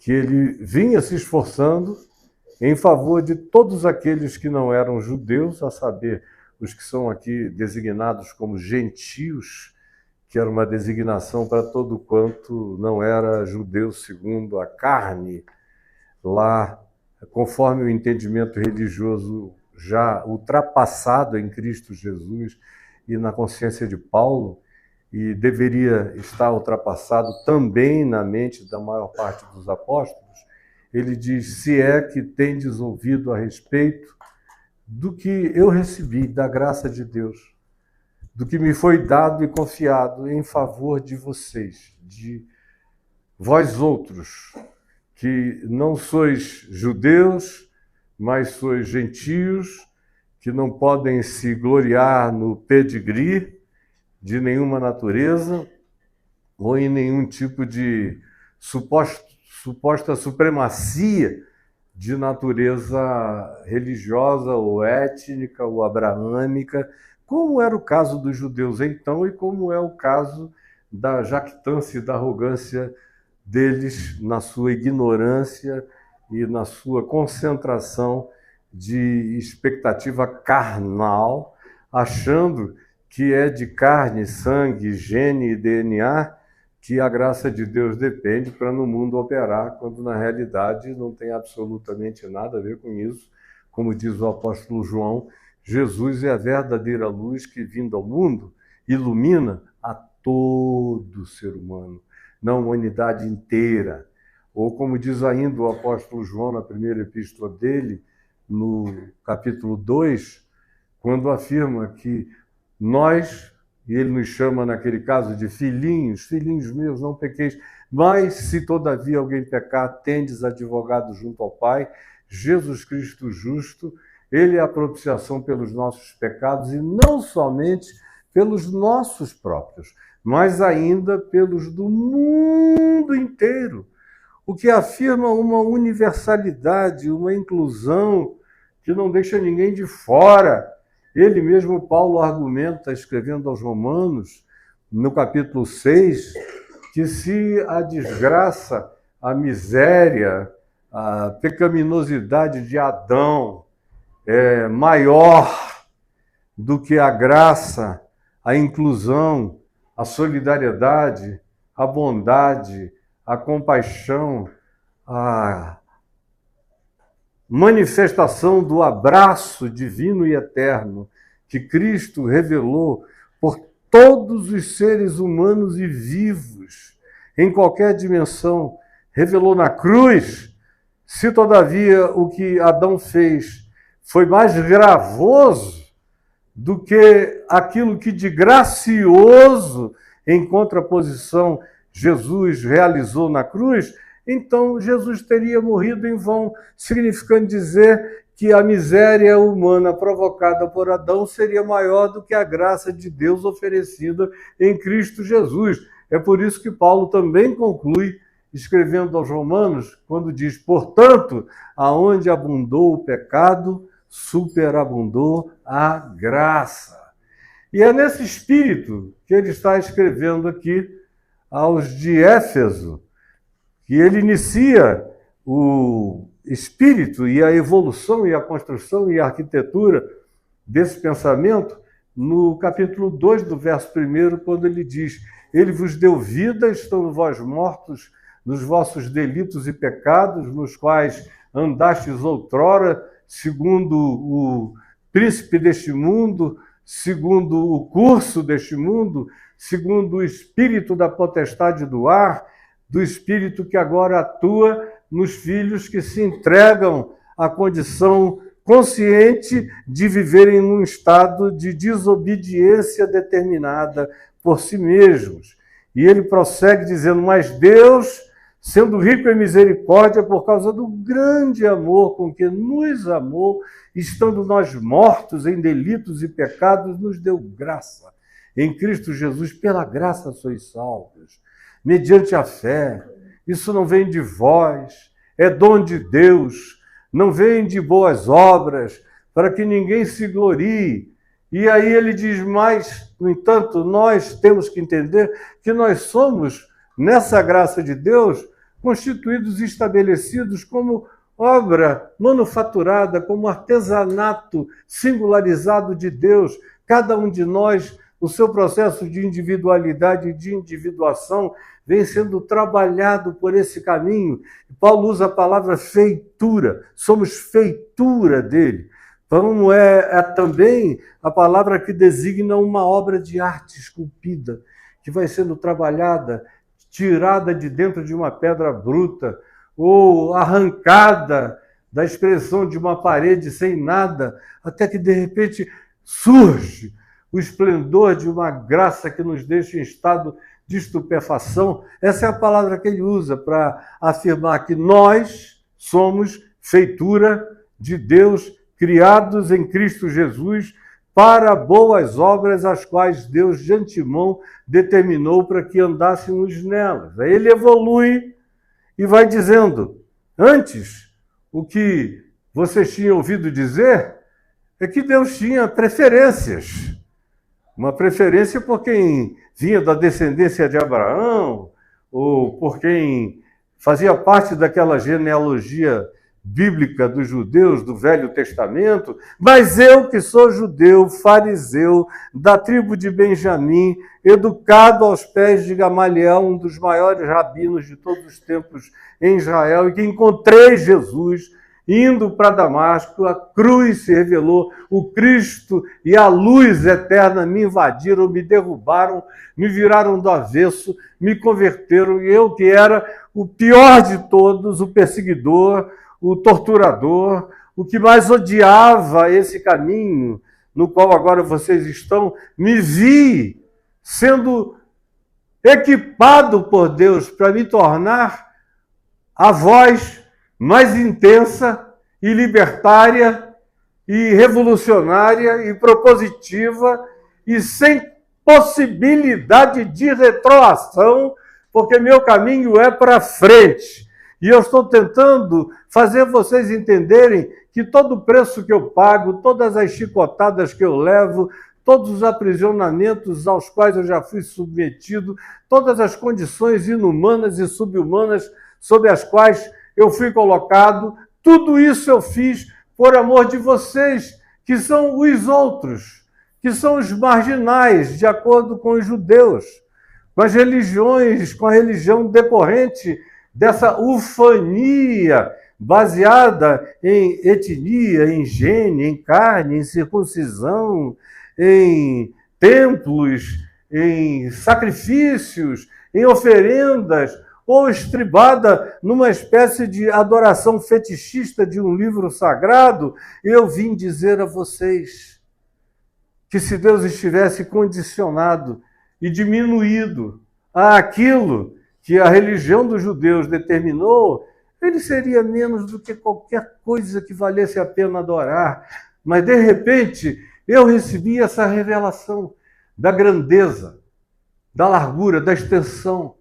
que ele vinha se esforçando em favor de todos aqueles que não eram judeus, a saber, os que são aqui designados como gentios, que era uma designação para todo quanto não era judeu segundo a carne, lá, conforme o entendimento religioso já ultrapassado em Cristo Jesus e na consciência de Paulo, e deveria estar ultrapassado também na mente da maior parte dos apóstolos. Ele diz: se é que tendes ouvido a respeito do que eu recebi da graça de Deus, do que me foi dado e confiado em favor de vocês, de vós outros, que não sois judeus, mas sois gentios, que não podem se gloriar no pedigree de nenhuma natureza ou em nenhum tipo de suposta supremacia de natureza religiosa ou étnica ou abraâmica, como era o caso dos judeus então e como é o caso da jactância e da arrogância deles na sua ignorância e na sua concentração de expectativa carnal, achando que é de carne, sangue, gene e DNA que a graça de Deus depende para no mundo operar, quando na realidade não tem absolutamente nada a ver com isso. Como diz o apóstolo João, Jesus é a verdadeira luz que, vindo ao mundo, ilumina a todo ser humano, na humanidade inteira. Ou como diz ainda o apóstolo João na primeira epístola dele, no capítulo 2, quando afirma que nós, e ele nos chama naquele caso de filhinhos, filhinhos meus, não pequeis, mas se todavia alguém pecar, tendes advogado junto ao Pai, Jesus Cristo justo, ele é a propiciação pelos nossos pecados e não somente pelos nossos próprios, mas ainda pelos do mundo inteiro, o que afirma uma universalidade, uma inclusão que não deixa ninguém de fora. Ele mesmo, Paulo, argumenta, escrevendo aos Romanos, no capítulo 6, que se a desgraça, a miséria, a pecaminosidade de Adão é maior do que a graça, a inclusão, a solidariedade, a bondade, a compaixão, a manifestação do abraço divino e eterno que Cristo revelou por todos os seres humanos e vivos, em qualquer dimensão, revelou na cruz. Se, todavia, o que Adão fez foi mais gravoso do que aquilo que de gracioso, em contraposição, Jesus realizou na cruz, então Jesus teria morrido em vão, significando dizer que a miséria humana provocada por Adão seria maior do que a graça de Deus oferecida em Cristo Jesus. É por isso que Paulo também conclui, escrevendo aos Romanos, quando diz: portanto, aonde abundou o pecado, superabundou a graça. E é nesse espírito que ele está escrevendo aqui aos de Éfeso, que ele inicia o espírito e a evolução e a construção e a arquitetura desse pensamento no capítulo 2 do verso 1, quando ele diz: ele vos deu vida, estando vós mortos nos vossos delitos e pecados, nos quais andastes outrora, segundo o príncipe deste mundo, segundo o curso deste mundo, segundo o espírito da potestade do ar, do espírito que agora atua nos filhos que se entregam à condição consciente de viverem num estado de desobediência determinada por si mesmos. E ele prossegue dizendo: mas Deus, sendo rico em misericórdia, por causa do grande amor com que nos amou, estando nós mortos em delitos e pecados, nos deu graça. Em Cristo Jesus, pela graça sois salvos, mediante a fé. Isso não vem de vós, é dom de Deus, não vem de boas obras, para que ninguém se glorie. E aí ele diz: mas, no entanto, nós temos que entender que nós somos, nessa graça de Deus, constituídos e estabelecidos como obra manufaturada, como artesanato singularizado de Deus. Cada um de nós, o seu processo de individualidade e de individuação vem sendo trabalhado por esse caminho. Paulo usa a palavra feitura, somos feitura dele. Então é também a palavra que designa uma obra de arte esculpida, que vai sendo trabalhada, tirada de dentro de uma pedra bruta, ou arrancada da expressão de uma parede sem nada, até que de repente surge o esplendor de uma graça que nos deixa em estado de estupefação. Essa é a palavra que ele usa para afirmar que nós somos feitura de Deus, criados em Cristo Jesus para boas obras, as quais Deus de antemão determinou para que andássemos nelas. Aí ele evolui e vai dizendo: antes, o que vocês tinham ouvido dizer é que Deus tinha preferências. Uma preferência por quem vinha da descendência de Abraão, ou por quem fazia parte daquela genealogia bíblica dos judeus do Velho Testamento. Mas eu, que sou judeu, fariseu, da tribo de Benjamim, educado aos pés de Gamaliel, um dos maiores rabinos de todos os tempos em Israel, e que encontrei Jesus indo para Damasco, a cruz se revelou, o Cristo e a luz eterna me invadiram, me derrubaram, me viraram do avesso, me converteram, e eu, que era o pior de todos, o perseguidor, o torturador, o que mais odiava esse caminho no qual agora vocês estão, me vi sendo equipado por Deus para me tornar a voz mais intensa e libertária e revolucionária e propositiva e sem possibilidade de retroação, porque meu caminho é para frente. E eu estou tentando fazer vocês entenderem que todo o preço que eu pago, todas as chicotadas que eu levo, todos os aprisionamentos aos quais eu já fui submetido, todas as condições inumanas e subhumanas sob as quais eu fui colocado, tudo isso eu fiz por amor de vocês, que são os outros, que são os marginais, de acordo com os judeus, com as religiões, com a religião decorrente dessa ufania baseada em etnia, em gene, em carne, em circuncisão, em templos, em sacrifícios, em oferendas, ou estribada numa espécie de adoração fetichista de um livro sagrado. Eu vim dizer a vocês que se Deus estivesse condicionado e diminuído àquilo que a religião dos judeus determinou, ele seria menos do que qualquer coisa que valesse a pena adorar. Mas, de repente, eu recebi essa revelação da grandeza, da largura, da extensão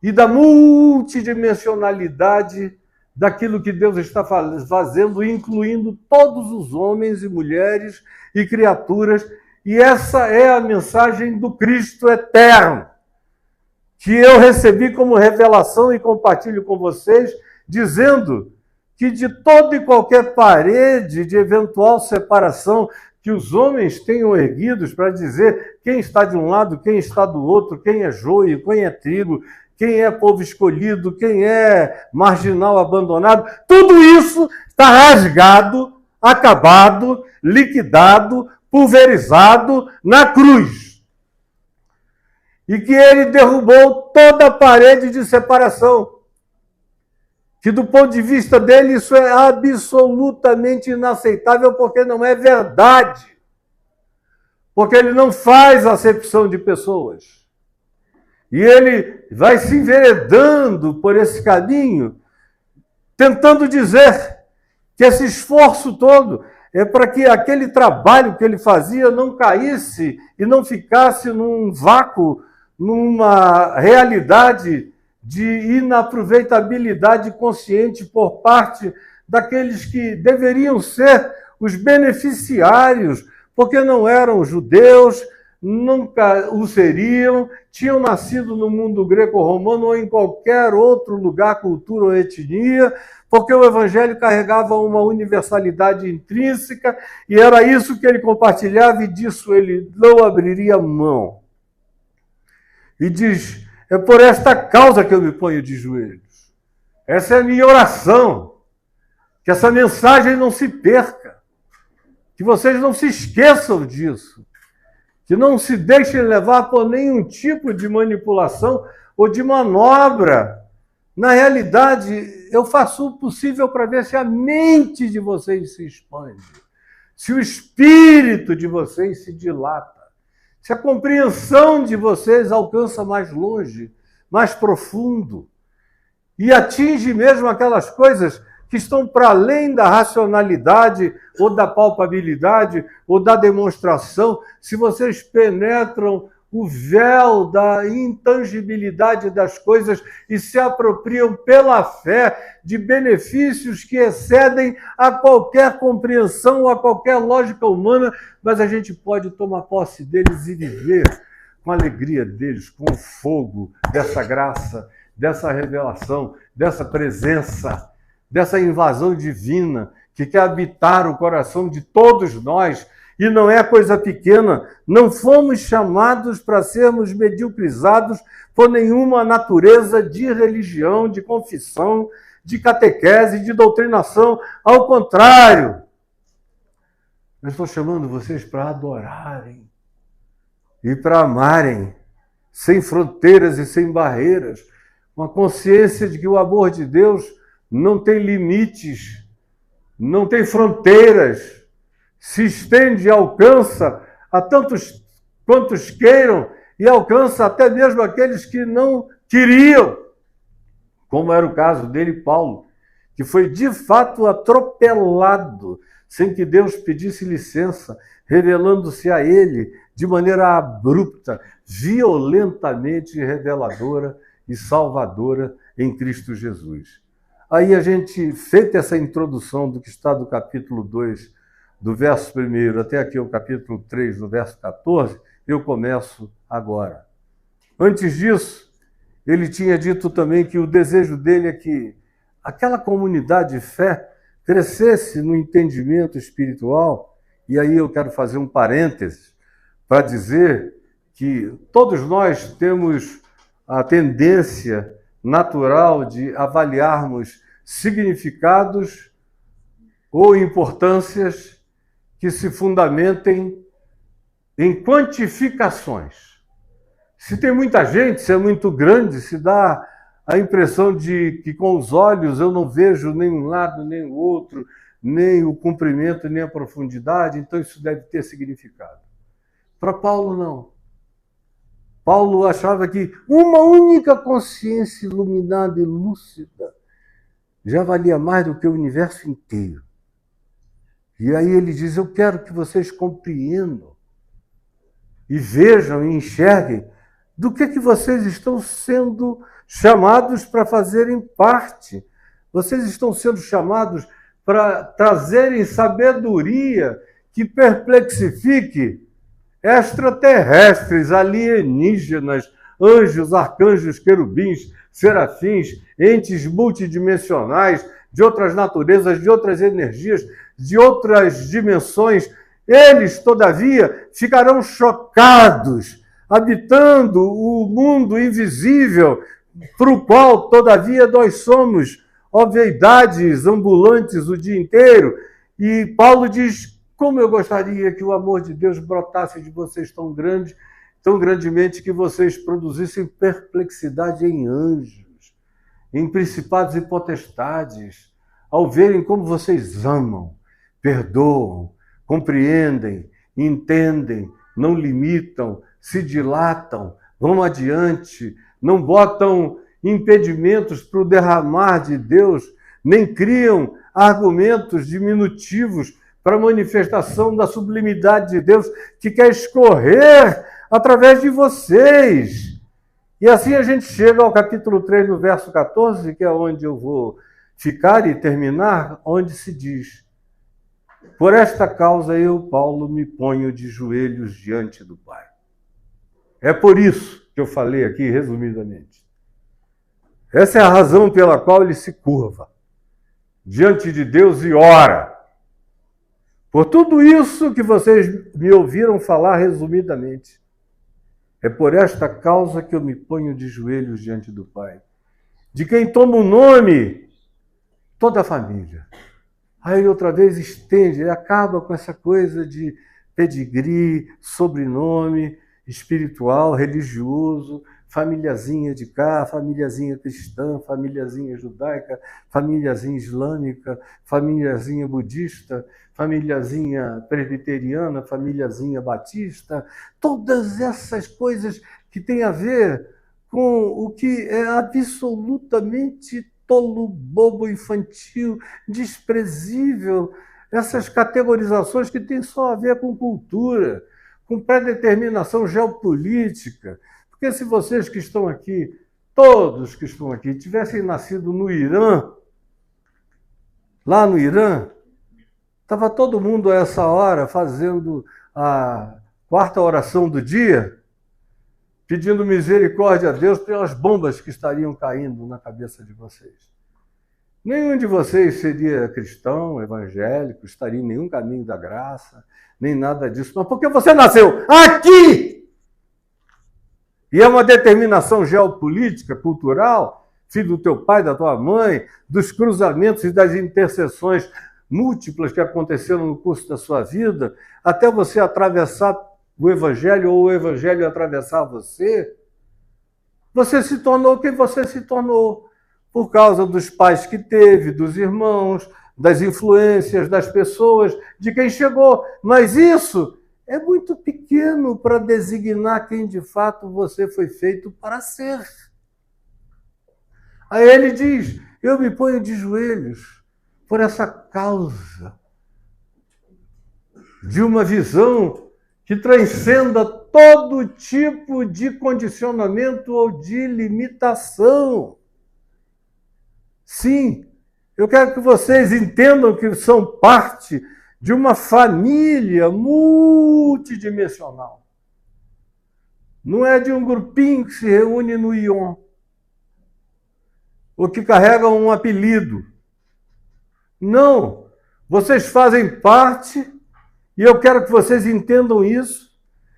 e da multidimensionalidade daquilo que Deus está fazendo, incluindo todos os homens e mulheres e criaturas. E essa é a mensagem do Cristo eterno, que eu recebi como revelação e compartilho com vocês, dizendo que de toda e qualquer parede de eventual separação que os homens tenham erguidos para dizer quem está de um lado, quem está do outro, quem é joio, quem é trigo, quem é povo escolhido, quem é marginal abandonado, tudo isso está rasgado, acabado, liquidado, pulverizado na cruz. E que ele derrubou toda a parede de separação. Que do ponto de vista dele isso é absolutamente inaceitável, porque não é verdade. Porque ele não faz acepção de pessoas. E ele vai se enveredando por esse caminho, tentando dizer que esse esforço todo é para que aquele trabalho que ele fazia não caísse e não ficasse num vácuo, numa realidade de inaproveitabilidade consciente por parte daqueles que deveriam ser os beneficiários, porque não eram judeus, nunca o seriam, tinham nascido no mundo greco-romano ou em qualquer outro lugar, cultura ou etnia, porque o Evangelho carregava uma universalidade intrínseca e era isso que ele compartilhava e disso ele não abriria mão. E diz, é por esta causa que eu me ponho de joelhos. Essa é a minha oração, que essa mensagem não se perca, que vocês não se esqueçam disso, que não se deixem levar por nenhum tipo de manipulação ou de manobra. Na realidade, eu faço o possível para ver se a mente de vocês se expande, se o espírito de vocês se dilata, se a compreensão de vocês alcança mais longe, mais profundo, e atinge mesmo aquelas coisas que estão para além da racionalidade, ou da palpabilidade, ou da demonstração, se vocês penetram o véu da intangibilidade das coisas e se apropriam pela fé de benefícios que excedem a qualquer compreensão ou a qualquer lógica humana, mas a gente pode tomar posse deles e viver com a alegria deles, com o fogo dessa graça, dessa revelação, dessa presença, dessa invasão divina que quer habitar o coração de todos nós. E não é coisa pequena, não fomos chamados para sermos mediocrizados por nenhuma natureza de religião, de confissão, de catequese, de doutrinação. Ao contrário, eu estou chamando vocês para adorarem e para amarem, sem fronteiras e sem barreiras, com a consciência de que o amor de Deus não tem limites, não tem fronteiras, se estende e alcança a tantos quantos queiram e alcança até mesmo aqueles que não queriam, como era o caso dele, Paulo, que foi de fato atropelado, sem que Deus pedisse licença, revelando-se a ele de maneira abrupta, violentamente reveladora e salvadora em Cristo Jesus. Aí a gente, feita essa introdução do que está do capítulo 2, do verso 1 até aqui o capítulo 3, do verso 14, eu começo agora. Antes disso, ele tinha dito também que o desejo dele é que aquela comunidade de fé crescesse no entendimento espiritual, e aí eu quero fazer um parênteses para dizer que todos nós temos a tendência natural de avaliarmos significados ou importâncias que se fundamentem em quantificações. Se tem muita gente, se é muito grande, se dá a impressão de que com os olhos eu não vejo nem um lado, nem o outro, nem o comprimento, nem a profundidade, então isso deve ter significado. Para Paulo, não. Paulo achava que uma única consciência iluminada e lúcida já valia mais do que o universo inteiro. E aí ele diz, eu quero que vocês compreendam e vejam e enxerguem do que vocês estão sendo chamados para fazerem parte. Vocês estão sendo chamados para trazerem sabedoria que perplexifique extraterrestres, alienígenas, anjos, arcanjos, querubins, serafins, entes multidimensionais, de outras naturezas, de outras energias, de outras dimensões. Eles, todavia, ficarão chocados, habitando o mundo invisível, para o qual, todavia, nós somos obviedades ambulantes o dia inteiro. E Paulo diz, como eu gostaria que o amor de Deus brotasse de vocês tão grande, tão grandemente que vocês produzissem perplexidade em anjos, em principados e potestades, ao verem como vocês amam, perdoam, compreendem, entendem, não limitam, se dilatam, vão adiante, não botam impedimentos para o derramar de Deus, nem criam argumentos diminutivos para a manifestação da sublimidade de Deus que quer escorrer através de vocês. E assim a gente chega ao capítulo 3, no verso 14, que é onde eu vou ficar e terminar, onde se diz, por esta causa eu, Paulo, me ponho de joelhos diante do Pai. É por isso que eu falei aqui resumidamente. Essa é a razão pela qual ele se curva diante de Deus e ora. Por tudo isso que vocês me ouviram falar resumidamente. É por esta causa que eu me ponho de joelhos diante do Pai, de quem toma o nome toda a família. Aí ele outra vez estende, ele acaba com essa coisa de pedigree, sobrenome espiritual, religioso, famíliazinha de cá, famíliazinha cristã, famíliazinha judaica, famíliazinha islâmica, famíliazinha budista, famíliazinha presbiteriana, famíliazinha batista, todas essas coisas que têm a ver com o que é absolutamente tolo, bobo, infantil, desprezível, essas categorizações que têm só a ver com cultura, com pré-determinação geopolítica. Porque se vocês que estão aqui, todos que estão aqui, tivessem nascido no Irã, lá no Irã, estava todo mundo a essa hora fazendo a quarta oração do dia, pedindo misericórdia a Deus pelas bombas que estariam caindo na cabeça de vocês. Nenhum de vocês seria cristão, evangélico, estaria em nenhum caminho da graça, nem nada disso. Mas porque você nasceu aqui! E é uma determinação geopolítica, cultural, filho do teu pai, da tua mãe, dos cruzamentos e das interseções múltiplas que aconteceram no curso da sua vida, até você atravessar o Evangelho ou o Evangelho atravessar você, você se tornou quem você se tornou por causa dos pais que teve, dos irmãos, das influências, das pessoas, de quem chegou. Mas isso é muito pequeno para designar quem de fato você foi feito para ser. Aí ele diz, eu me ponho de joelhos por essa causa de uma visão que transcenda todo tipo de condicionamento ou de limitação. Sim, eu quero que vocês entendam que são parte de uma família multidimensional. Não é de um grupinho que se reúne no Ion, ou que carrega um apelido. Não, vocês fazem parte. E eu quero que vocês entendam isso.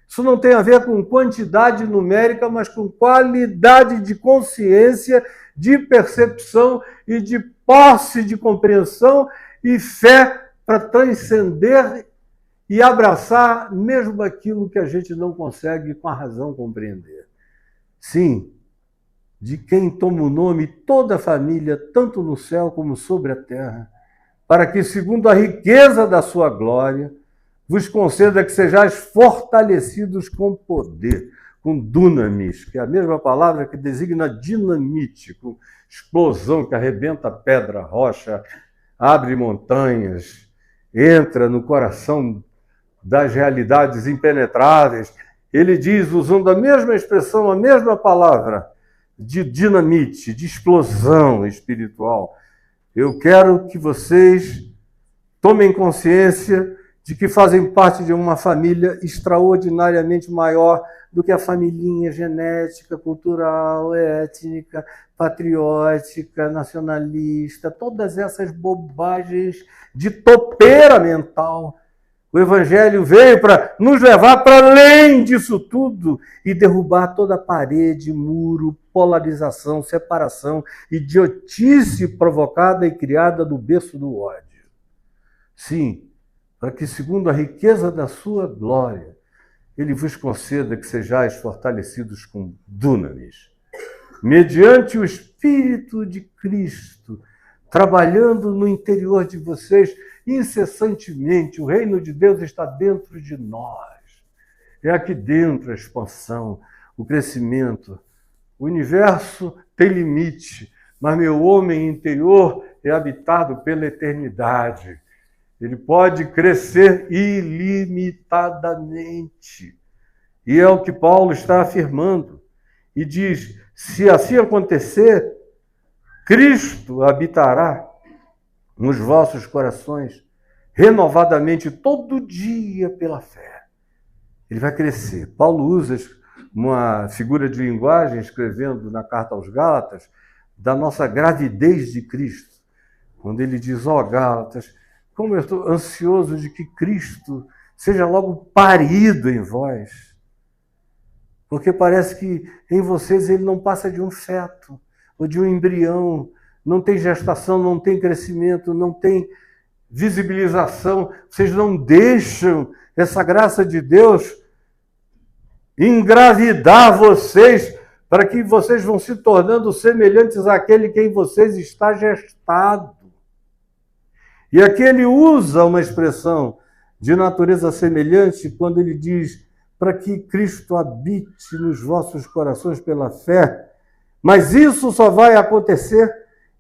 Isso não tem a ver com quantidade numérica, mas com qualidade de consciência, de percepção e de posse de compreensão e fé para transcender e abraçar mesmo aquilo que a gente não consegue com a razão compreender. Sim, de quem toma o nome toda a família, tanto no céu como sobre a terra, para que, segundo a riqueza da sua glória, vos conceda que sejais fortalecidos com poder, com dunamis, que é a mesma palavra que designa dinamite, com explosão que arrebenta pedra, rocha, abre montanhas, entra no coração das realidades impenetráveis. Ele diz, usando a mesma expressão, a mesma palavra, de dinamite, de explosão espiritual. Eu quero que vocês tomem consciência de que fazem parte de uma família extraordinariamente maior do que a familhinha genética, cultural, étnica, patriótica, nacionalista, todas essas bobagens de topeira mental. O Evangelho veio para nos levar para além disso tudo e derrubar toda a parede, muro, polarização, separação, idiotice provocada e criada do berço do ódio. Sim, para que, segundo a riqueza da sua glória, ele vos conceda que sejais fortalecidos com dunamis, mediante o Espírito de Cristo, trabalhando no interior de vocês incessantemente. O reino de Deus está dentro de nós. É aqui dentro a expansão, o crescimento. O universo tem limite, mas meu homem interior é habitado pela eternidade. Ele pode crescer ilimitadamente. E é o que Paulo está afirmando. E diz, se assim acontecer, Cristo habitará nos vossos corações, renovadamente, todo dia pela fé. Ele vai crescer. Paulo usa uma figura de linguagem, escrevendo na carta aos Gálatas, da nossa gravidez de Cristo. Quando ele diz, ó Gálatas, como eu estou ansioso de que Cristo seja logo parido em vós. Porque parece que em vocês ele não passa de um feto, ou de um embrião, não tem gestação, não tem crescimento, não tem visibilização. Vocês não deixam essa graça de Deus engravidar vocês, para que vocês vão se tornando semelhantes àquele que em vocês está gestado. E aqui ele usa uma expressão de natureza semelhante quando ele diz para que Cristo habite nos vossos corações pela fé, mas isso só vai acontecer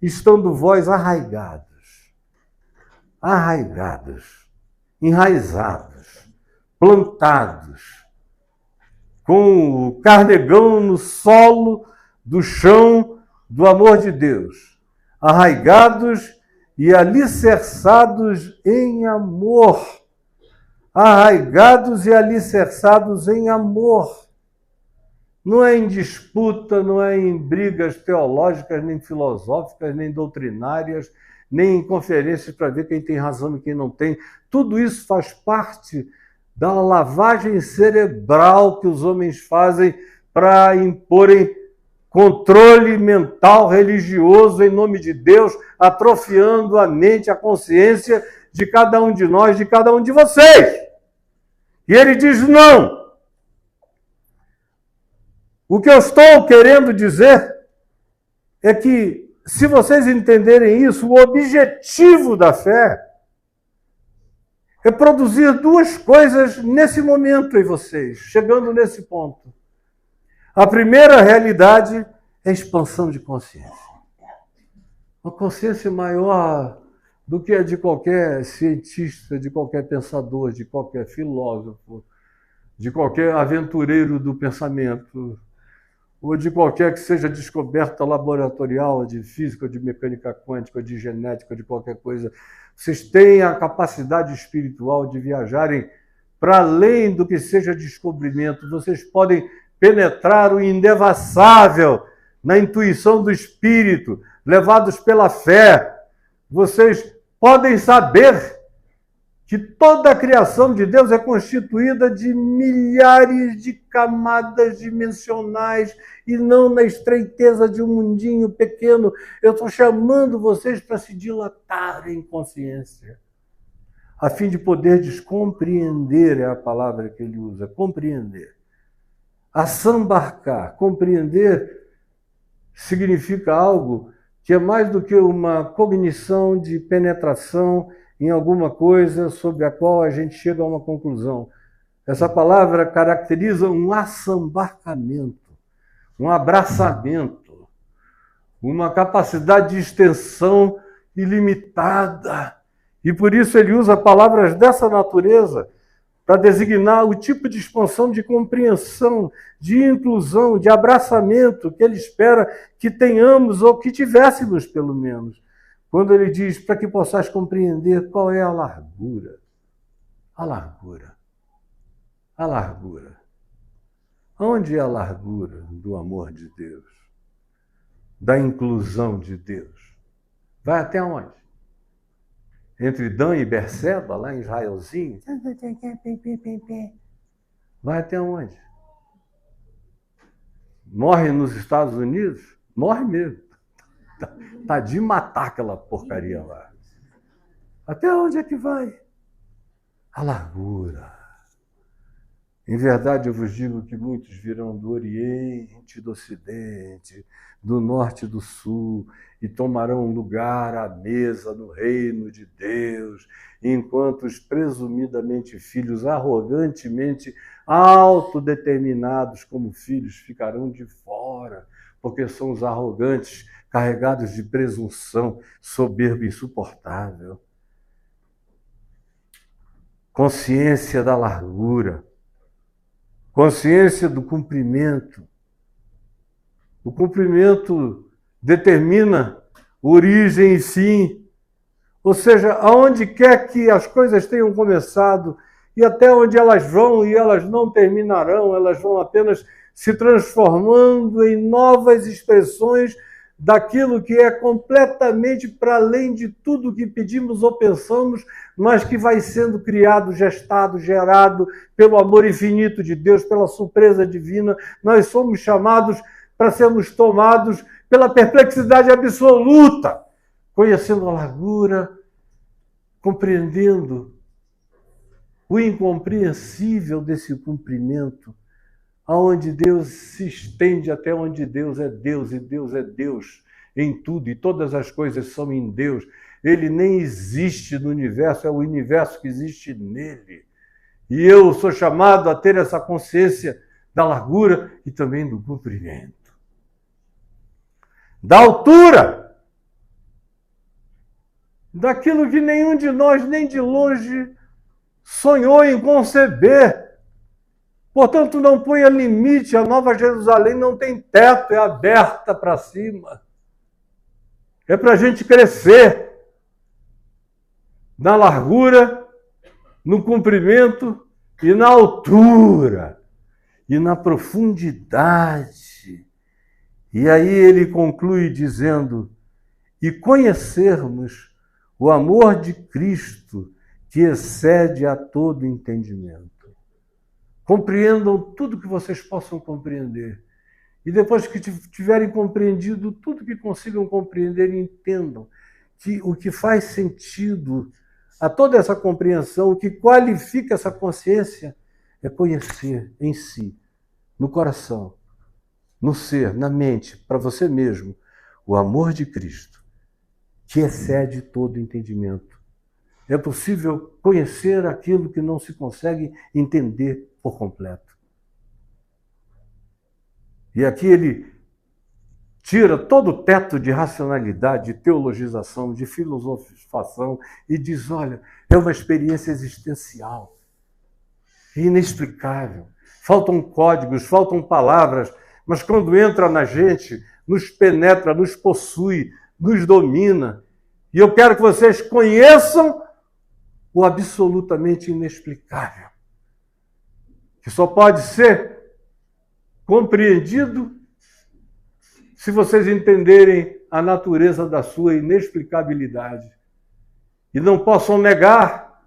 estando vós arraigados, enraizados, plantados, com o carnegão no solo do chão do amor de Deus, arraigados e alicerçados em amor. Arraigados e alicerçados em amor. Não é em disputa, não é em brigas teológicas, nem filosóficas, nem doutrinárias, nem em conferências para ver quem tem razão e quem não tem. Tudo isso faz parte da lavagem cerebral que os homens fazem para imporem controle mental religioso em nome de Deus, atrofiando a mente, a consciência de cada um de nós, de cada um de vocês. E ele diz, não. O que eu estou querendo dizer é que, se vocês entenderem isso, o objetivo da fé é produzir duas coisas nesse momento em vocês, chegando nesse ponto. A primeira realidade é a expansão de consciência. Uma consciência maior do que a de qualquer cientista, de qualquer pensador, de qualquer filósofo, de qualquer aventureiro do pensamento, ou de qualquer que seja descoberta laboratorial de física, de mecânica quântica, de genética, de qualquer coisa. Vocês têm a capacidade espiritual de viajarem para além do que seja descobrimento. Vocês podem penetrar o indevassável na intuição do Espírito, levados pela fé. Vocês podem saber que toda a criação de Deus é constituída de milhares de camadas dimensionais e não na estreiteza de um mundinho pequeno. Eu estou chamando vocês para se dilatarem em consciência, a fim de poderdes compreender, é a palavra que ele usa, compreender. Assambarcar, compreender, significa algo que é mais do que uma cognição de penetração em alguma coisa sobre a qual a gente chega a uma conclusão. Essa palavra caracteriza um assambarcamento, um abraçamento, uma capacidade de extensão ilimitada. E por isso ele usa palavras dessa natureza para designar o tipo de expansão de compreensão, de inclusão, de abraçamento que ele espera que tenhamos ou que tivéssemos, pelo menos. Quando ele diz, para que possais compreender qual é a largura. A largura. A largura. Onde é a largura do amor de Deus? Da inclusão de Deus? Vai até onde? Entre Dan e Berseba, lá em Israelzinho? Vai até onde? Morre nos Estados Unidos? Morre mesmo. Tá de matar aquela porcaria lá. Até onde é que vai? A largura. Em verdade, eu vos digo que muitos virão do Oriente, do Ocidente, do Norte e do Sul, e tomarão lugar à mesa no reino de Deus, enquanto os presumidamente filhos, arrogantemente autodeterminados como filhos, ficarão de fora, porque são os arrogantes, carregados de presunção, soberba insuportável. Consciência da largura, consciência do cumprimento. O cumprimento determina origem e fim, ou seja, aonde quer que as coisas tenham começado e até onde elas vão e elas não terminarão, elas vão apenas se transformando em novas expressões daquilo que é completamente para além de tudo que pedimos ou pensamos, mas que vai sendo criado, gestado, gerado pelo amor infinito de Deus, pela surpresa divina. Nós somos chamados para sermos tomados pela perplexidade absoluta, conhecendo a largura, compreendendo o incompreensível desse cumprimento, aonde Deus se estende até onde Deus é Deus, e Deus é Deus em tudo, e todas as coisas são em Deus. Ele nem existe no universo, é o universo que existe nele. E eu sou chamado a ter essa consciência da largura e também do comprimento. Da altura, daquilo que nenhum de nós, nem de longe, sonhou em conceber. Portanto, não ponha limite, a Nova Jerusalém não tem teto, é aberta para cima. É para a gente crescer na largura, no comprimento e na altura e na profundidade. E aí ele conclui dizendo: e conhecermos o amor de Cristo que excede a todo entendimento. Compreendam tudo que vocês possam compreender. E depois que tiverem compreendido tudo que consigam compreender, entendam que o que faz sentido a toda essa compreensão, o que qualifica essa consciência, é conhecer em si, no coração, no ser, na mente, para você mesmo, o amor de Cristo, que excede todo entendimento. É possível conhecer aquilo que não se consegue entender por completo. E aqui ele tira todo o teto de racionalidade, de teologização, de filosofação e diz: olha, é uma experiência existencial, inexplicável. Faltam códigos, faltam palavras, mas quando entra na gente, nos penetra, nos possui, nos domina. E eu quero que vocês conheçam o absolutamente inexplicável, que só pode ser compreendido se vocês entenderem a natureza da sua inexplicabilidade e não possam negar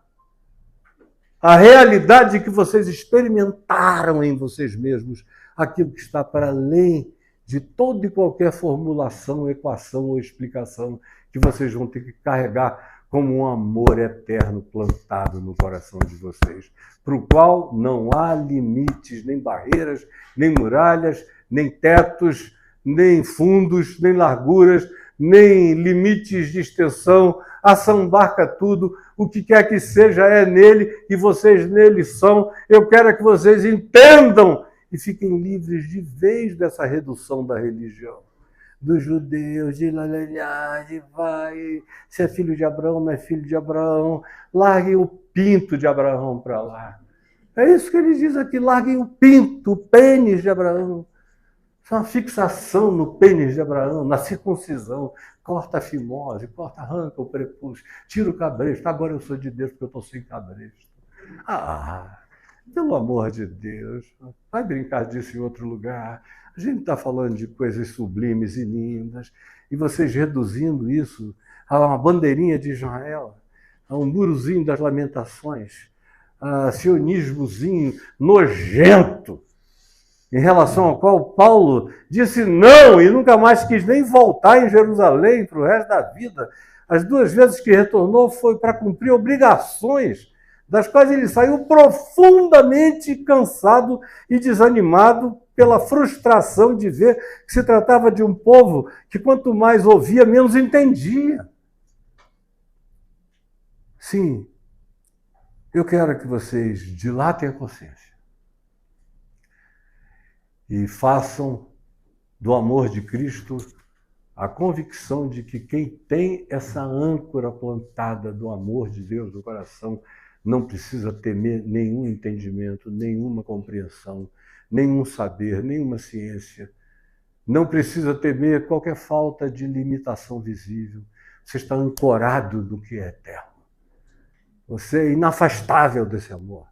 a realidade que vocês experimentaram em vocês mesmos, aquilo que está para além de toda e qualquer formulação, equação ou explicação que vocês vão ter que carregar como um amor eterno plantado no coração de vocês, para o qual não há limites, nem barreiras, nem muralhas, nem tetos, nem fundos, nem larguras, nem limites de extensão. Assambarca tudo, o que quer que seja é nele e vocês nele são. Eu quero que vocês entendam e fiquem livres de vez dessa redução da religião. Dos judeus, de vai, se é filho de Abraão, não é filho de Abraão, larguem o pinto de Abraão para lá. É isso que ele diz aqui, larguem o pinto, o pênis de Abraão. Isso é uma fixação no pênis de Abraão, na circuncisão. Corta a fimose, arranca o prepúcio, tira o cabresto. Agora eu sou de Deus porque eu estou sem cabresto. Pelo amor de Deus, vai brincar disso em outro lugar. A gente está falando de coisas sublimes e lindas, e vocês reduzindo isso a uma bandeirinha de Israel, a um murozinho das lamentações, a sionismozinho nojento, em relação ao qual Paulo disse não e nunca mais quis nem voltar em Jerusalém para o resto da vida. As 2 vezes que retornou foi para cumprir obrigações, das quais ele saiu profundamente cansado e desanimado pela frustração de ver que se tratava de um povo que quanto mais ouvia, menos entendia. Sim, eu quero que vocês dilatem a consciência e façam do amor de Cristo a convicção de que quem tem essa âncora plantada do amor de Deus no coração não precisa temer nenhum entendimento, nenhuma compreensão, nenhum saber, nenhuma ciência. Não precisa temer qualquer falta de limitação visível. Você está ancorado no que é eterno. Você é inafastável desse amor.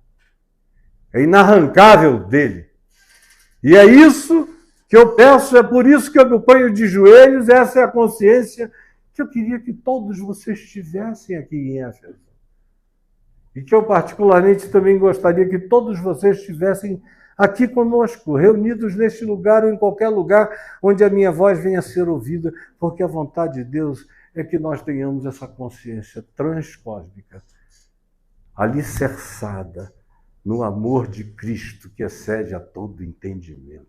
É inarrancável dele. E é isso que eu peço, é por isso que eu me ponho de joelhos, essa é a consciência que eu queria que todos vocês tivessem aqui em Éfeso. E que eu particularmente também gostaria que todos vocês estivessem aqui conosco, reunidos neste lugar ou em qualquer lugar onde a minha voz venha a ser ouvida, porque a vontade de Deus é que nós tenhamos essa consciência transcósmica, alicerçada no amor de Cristo que excede a todo entendimento,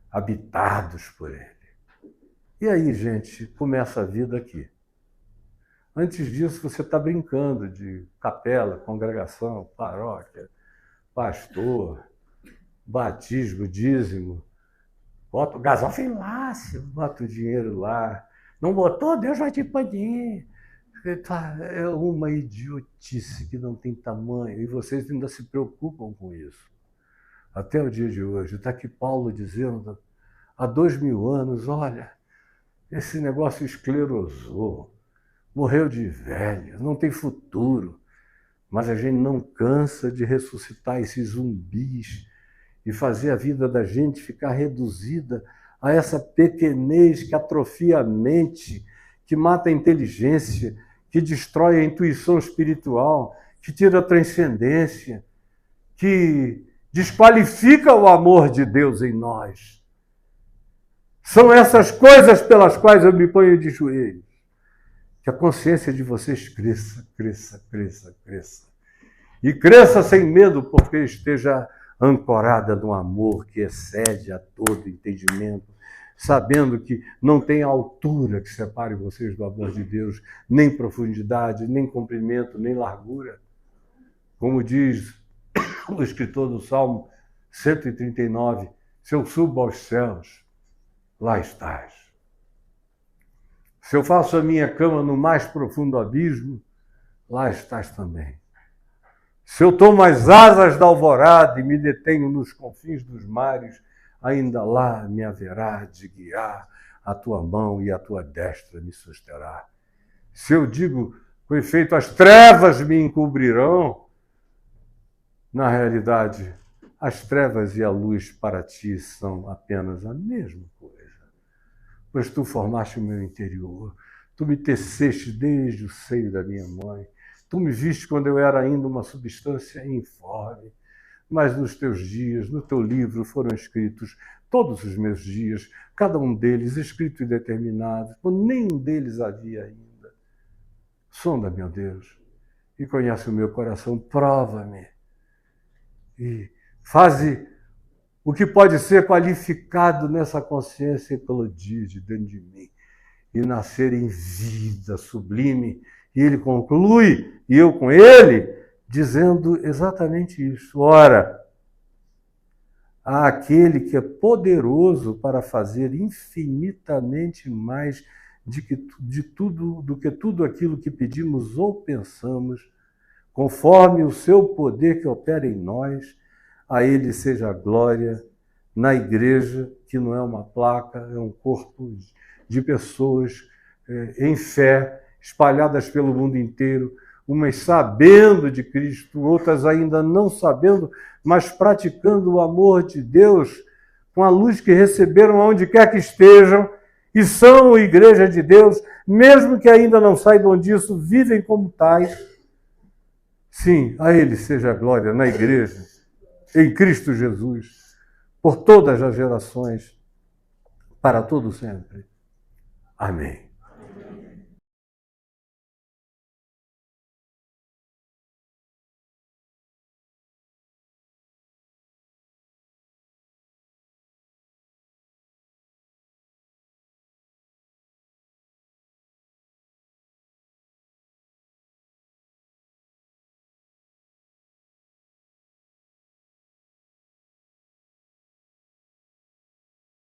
habitados por Ele. E aí, gente, começa a vida aqui. Antes disso, você está brincando de capela, congregação, paróquia, pastor, batismo, dízimo. Bota o gasofilácio, bota o dinheiro lá. Não botou, Deus vai te punir. É uma idiotice que não tem tamanho. E vocês ainda se preocupam com isso. Até o dia de hoje. Está aqui Paulo dizendo, há 2000 anos, olha, esse negócio esclerosou, morreu de velho, não tem futuro. Mas a gente não cansa de ressuscitar esses zumbis e fazer a vida da gente ficar reduzida a essa pequenez que atrofia a mente, que mata a inteligência, que destrói a intuição espiritual, que tira a transcendência, que desqualifica o amor de Deus em nós. São essas coisas pelas quais eu me ponho de joelhos. Que a consciência de vocês cresça, cresça, cresça, cresça. E cresça sem medo, porque esteja ancorada no amor que excede a todo entendimento, sabendo que não tem altura que separe vocês do amor de Deus, nem profundidade, nem comprimento, nem largura. Como diz o escritor do Salmo 139, se eu subo aos céus, lá estás. Se eu faço a minha cama no mais profundo abismo, lá estás também. Se eu tomo as asas da alvorada e me detenho nos confins dos mares, ainda lá me haverá de guiar a tua mão e a tua destra me susterá. Se eu digo, com efeito, as trevas me encobrirão, na realidade, as trevas e a luz para ti são apenas a mesma coisa. Pois tu formaste o meu interior, tu me teceste desde o seio da minha mãe, tu me viste quando eu era ainda uma substância informe, mas nos teus dias, no teu livro, foram escritos todos os meus dias, cada um deles escrito e determinado, quando nenhum deles havia ainda. Sonda, meu Deus, e conhece o meu coração, prova-me, e faze o que pode ser qualificado nessa consciência eclodir de dentro de mim e nascer em vida sublime. E ele conclui, e eu com ele, dizendo exatamente isso. Ora, há aquele que é poderoso para fazer infinitamente mais do que tudo aquilo que pedimos ou pensamos, conforme o seu poder que opera em nós. A ele seja a glória na igreja, que não é uma placa, é um corpo de pessoas em fé, espalhadas pelo mundo inteiro, umas sabendo de Cristo, outras ainda não sabendo, mas praticando o amor de Deus com a luz que receberam aonde quer que estejam, e são igreja de Deus, mesmo que ainda não saibam disso, vivem como tais. Sim, a ele seja a glória na igreja, em Cristo Jesus, por todas as gerações, para todo sempre. Amém.